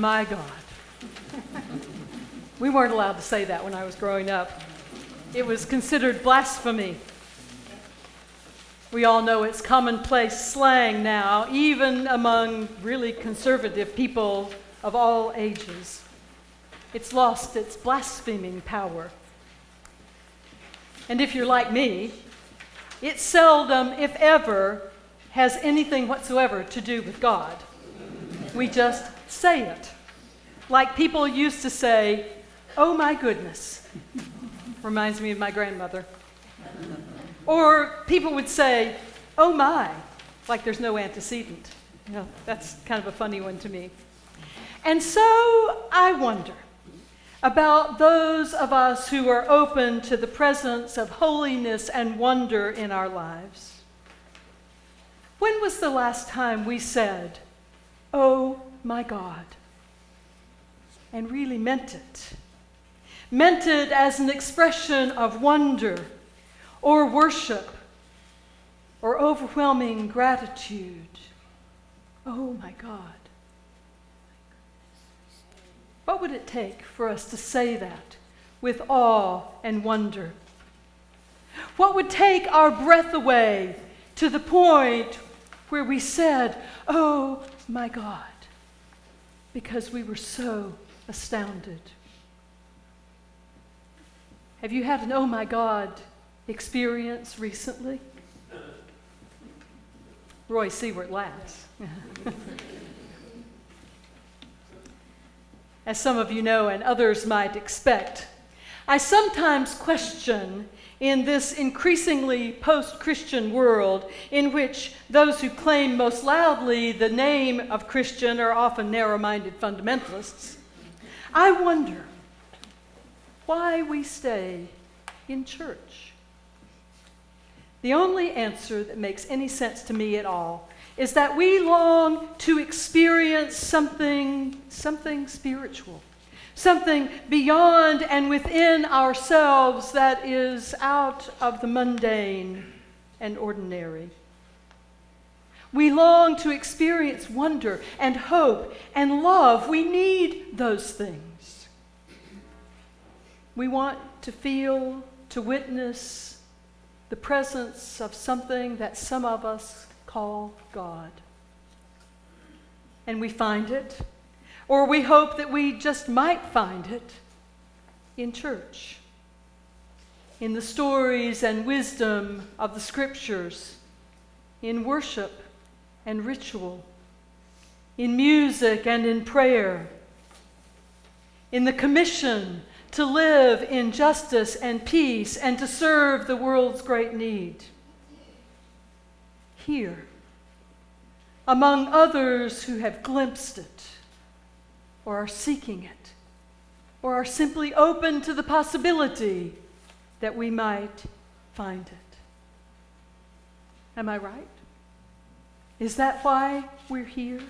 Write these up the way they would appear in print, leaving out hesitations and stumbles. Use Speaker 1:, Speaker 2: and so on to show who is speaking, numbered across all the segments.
Speaker 1: my God. We weren't allowed to say that when I was growing up. It was considered blasphemy. We all know it's commonplace slang now, even among really conservative people of all ages. It's lost its blaspheming power. And if you're like me, it seldom, if ever, has anything whatsoever to do with God. We just say it. Like people used to say, "Oh my goodness." Reminds me of my grandmother. Or people would say, "Oh my," like there's no antecedent. You know, that's kind of a funny one to me. And so I wonder about those of us who are open to the presence of holiness and wonder in our lives. When was the last time we said, "Oh my God," and really meant it? Meant it as an expression of wonder or worship or overwhelming gratitude. Oh my God. What would it take for us to say that with awe and wonder? What would take our breath away to the point where we said, "Oh my God," because we were so astounded? Have you had an "oh my God" experience recently? Roy Seward laughs. As some of you know and others might expect, I sometimes question in this increasingly post-Christian world in which those who claim most loudly the name of Christian are often narrow-minded fundamentalists. I wonder why we stay in church. The only answer that makes any sense to me at all is that we long to experience something spiritual, something beyond and within ourselves that is out of the mundane and ordinary. We long to experience wonder and hope and love. We need those things. We want to feel, to witness the presence of something that some of us call God. And we find it, or we hope that we just might find it, in church, in the stories and wisdom of the Scriptures, in worship and ritual, in music and in prayer, in the commission to live in justice and peace and to serve the world's great need. Here, among others who have glimpsed it, or are seeking it, or are simply open to the possibility that we might find it. Am I right? Is that why we're here?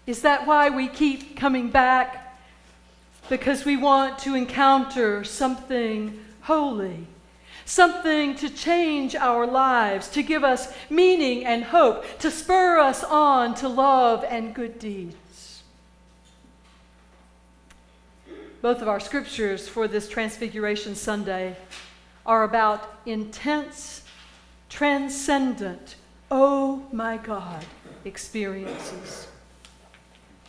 Speaker 1: Is that why we keep coming back? Because we want to encounter something holy, something to change our lives, to give us meaning and hope, to spur us on to love and good deeds. Both of our scriptures for this Transfiguration Sunday are about intense, transcendent, oh my God experiences.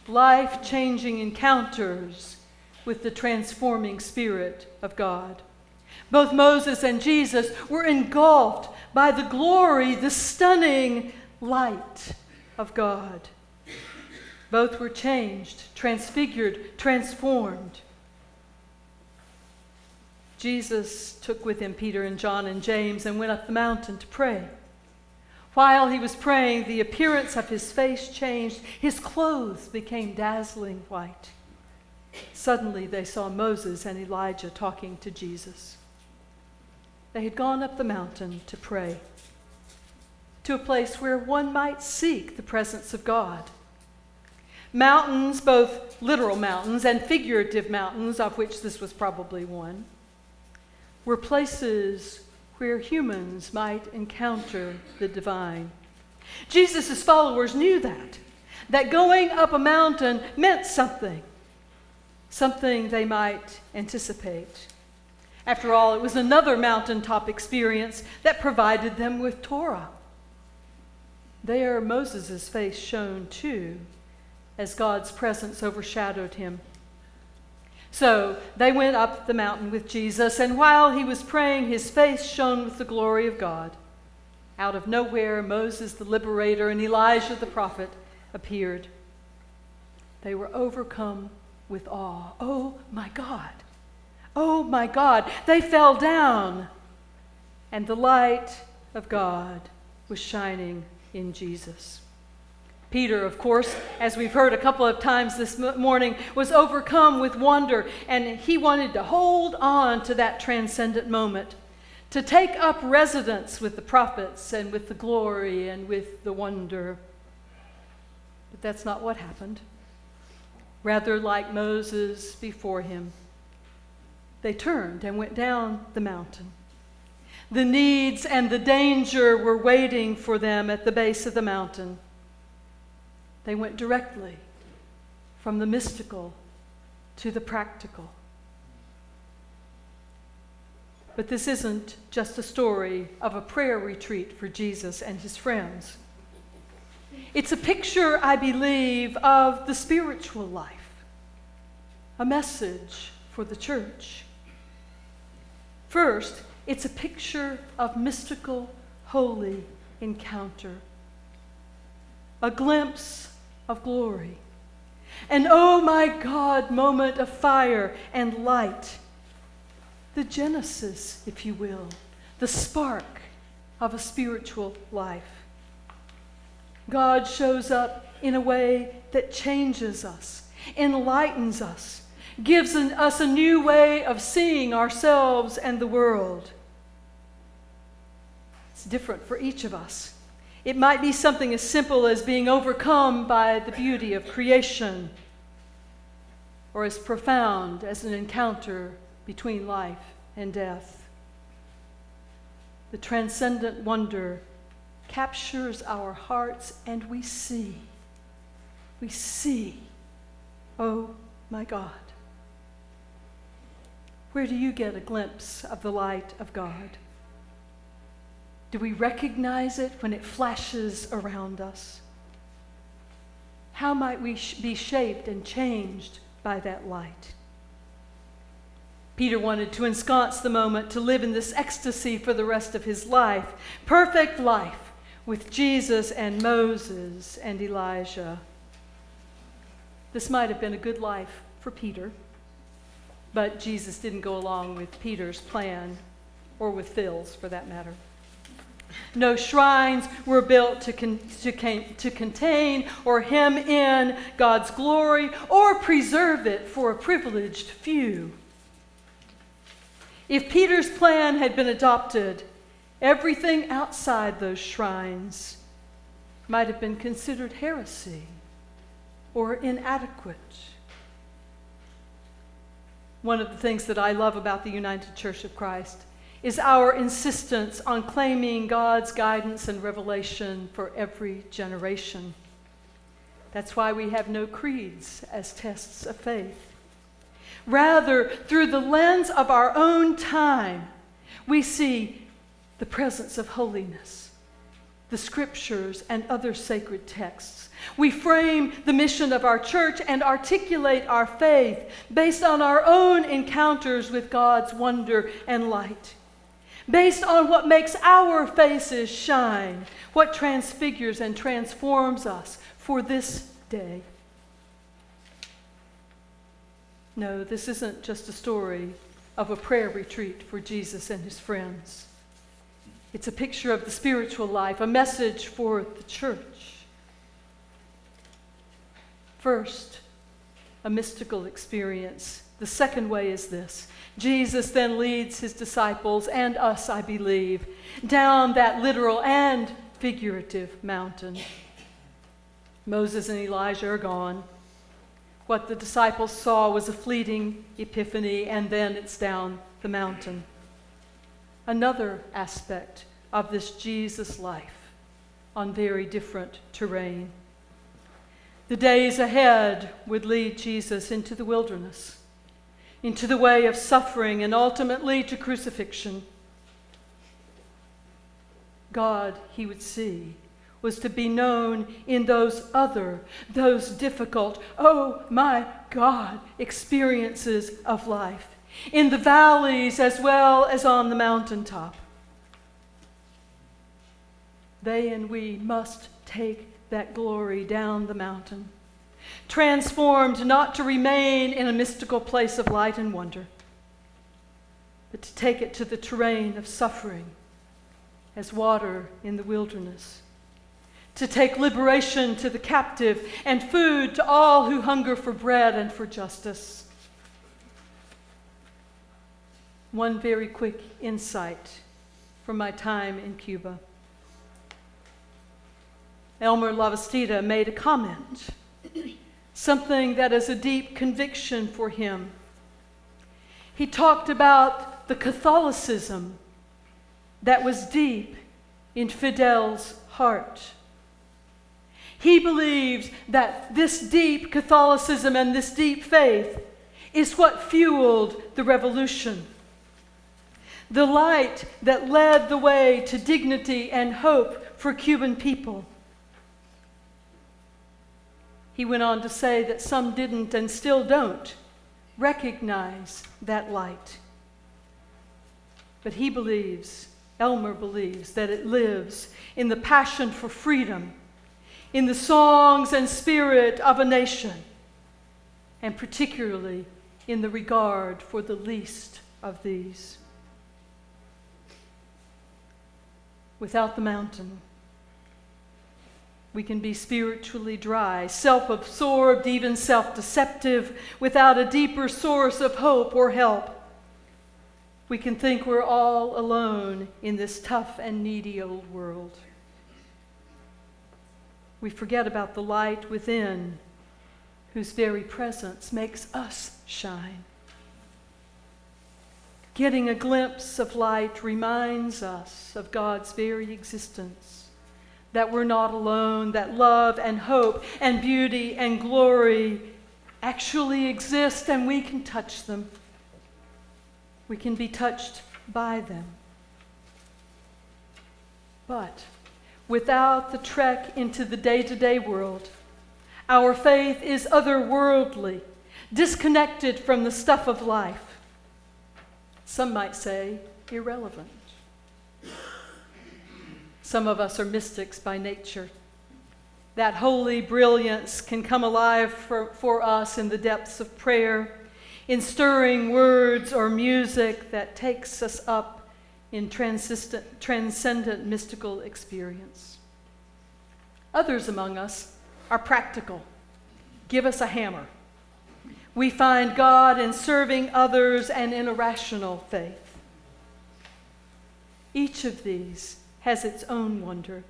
Speaker 1: Life-changing encounters with the transforming Spirit of God. Both Moses and Jesus were engulfed by the glory, the stunning light of God. Both were changed, transfigured, transformed. Jesus took with him Peter and John and James and went up the mountain to pray. While he was praying, the appearance of his face changed. His clothes became dazzling white. Suddenly they saw Moses and Elijah talking to Jesus. They had gone up the mountain to pray, to a place where one might seek the presence of God. Mountains, both literal mountains and figurative mountains, of which this was probably one, were places where humans might encounter the divine. Jesus' followers knew that. that going up a mountain meant something they might anticipate. After all, it was another mountaintop experience that provided them with Torah. There, Moses' face shone too, as God's presence overshadowed him. So they went up the mountain with Jesus, and while he was praying, his face shone with the glory of God. Out of nowhere, Moses the liberator and Elijah the prophet appeared. They were overcome with awe. Oh my God! Oh my God! They fell down, and the light of God was shining in Jesus. Peter, of course, as we've heard a couple of times this morning, was overcome with wonder, and he wanted to hold on to that transcendent moment, to take up residence with the prophets and with the glory and with the wonder. But that's not what happened. Rather, like Moses before him, they turned and went down the mountain. The needs and the danger were waiting for them at the base of the mountain. They went directly from the mystical to the practical. But this isn't just a story of a prayer retreat for Jesus and his friends. It's a picture, I believe, of the spiritual life, a message for the church. First, it's a picture of mystical, holy encounter, a glimpse of glory, an oh my God moment of fire and light, the genesis, if you will, the spark of a spiritual life. God shows up in a way that changes us, enlightens us, gives us a new way of seeing ourselves and the world. It's different for each of us. It might be something as simple as being overcome by the beauty of creation, or as profound as an encounter between life and death. The transcendent wonder captures our hearts, and we see, oh my God. Where do you get a glimpse of the light of God? Do we recognize it when it flashes around us? How might we be shaped and changed by that light? Peter wanted to ensconce the moment, to live in this ecstasy for the rest of his life, perfect life with Jesus and Moses and Elijah. This might have been a good life for Peter, but Jesus didn't go along with Peter's plan, or with Phil's for that matter. No shrines were built to contain or hem in God's glory or preserve it for a privileged few. If Peter's plan had been adopted, everything outside those shrines might have been considered heresy or inadequate. One of the things that I love about the United Church of Christ is our insistence on claiming God's guidance and revelation for every generation. That's why we have no creeds as tests of faith. Rather, through the lens of our own time, we see the presence of holiness, the scriptures, and other sacred texts. We frame the mission of our church and articulate our faith based on our own encounters with God's wonder and light, based on what makes our faces shine, what transfigures and transforms us for this day. No, this isn't just a story of a prayer retreat for Jesus and his friends. It's a picture of the spiritual life, a message for the church. First, a mystical experience. The second way is this. Jesus then leads his disciples, and us, I believe, down that literal and figurative mountain. Moses and Elijah are gone. What the disciples saw was a fleeting epiphany, and then it's down the mountain. Another aspect of this Jesus life on very different terrain. The days ahead would lead Jesus into the wilderness, into the way of suffering, and ultimately to crucifixion. God, he would see, was to be known in those difficult, oh my God, experiences of life, in the valleys as well as on the mountaintop. They and we must take that glory down the mountain, transformed not to remain in a mystical place of light and wonder, but to take it to the terrain of suffering as water in the wilderness, to take liberation to the captive and food to all who hunger for bread and for justice. One very quick insight from my time in Cuba. Elmer Lavastida made a comment, something that is a deep conviction for him. He talked about the Catholicism that was deep in Fidel's heart. He believes that this deep Catholicism and this deep faith is what fueled the revolution, the light that led the way to dignity and hope for Cuban people. He went on to say that some didn't and still don't recognize that light. But he believes, Elmer believes, that it lives in the passion for freedom, in the songs and spirit of a nation, and particularly in the regard for the least of these. Without the mountain, we can be spiritually dry, self-absorbed, even self-deceptive, without a deeper source of hope or help. We can think we're all alone in this tough and needy old world. We forget about the light within, whose very presence makes us shine. Getting a glimpse of light reminds us of God's very existence, that we're not alone, that love and hope and beauty and glory actually exist, and we can touch them. We can be touched by them. But without the trek into the day-to-day world, our faith is otherworldly, disconnected from the stuff of life. Some might say irrelevant. Some of us are mystics by nature. That holy brilliance can come alive for us in the depths of prayer, in stirring words or music that takes us up in transcendent mystical experience. Others among us are practical. Give us a hammer. We find God in serving others and in a rational faith. Each of these has its own wonder,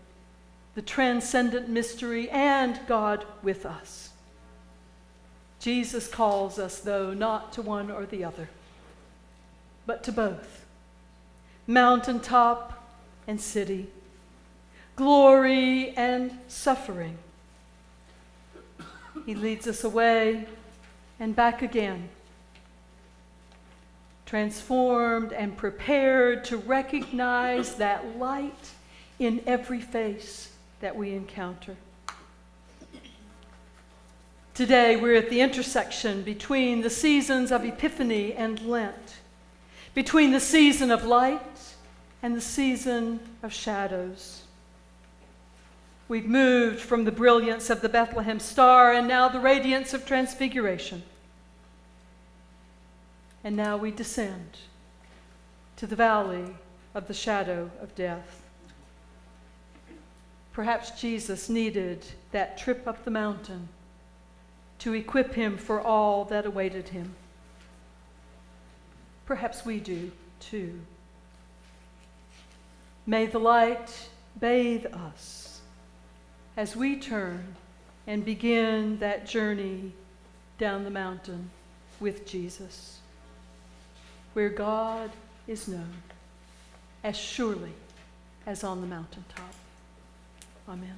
Speaker 1: the transcendent mystery, and God with us. Jesus calls us, though, not to one or the other, but to both, mountaintop and city, glory and suffering. He leads us away and back again, transformed and prepared to recognize that light in every face that we encounter. Today, we're at the intersection between the seasons of Epiphany and Lent, between the season of light and the season of shadows. We've moved from the brilliance of the Bethlehem star and now the radiance of Transfiguration. And now we descend to the valley of the shadow of death. Perhaps Jesus needed that trip up the mountain to equip him for all that awaited him. Perhaps we do too. May the light bathe us as we turn and begin that journey down the mountain with Jesus, where God is known as surely as on the mountaintop. Amen.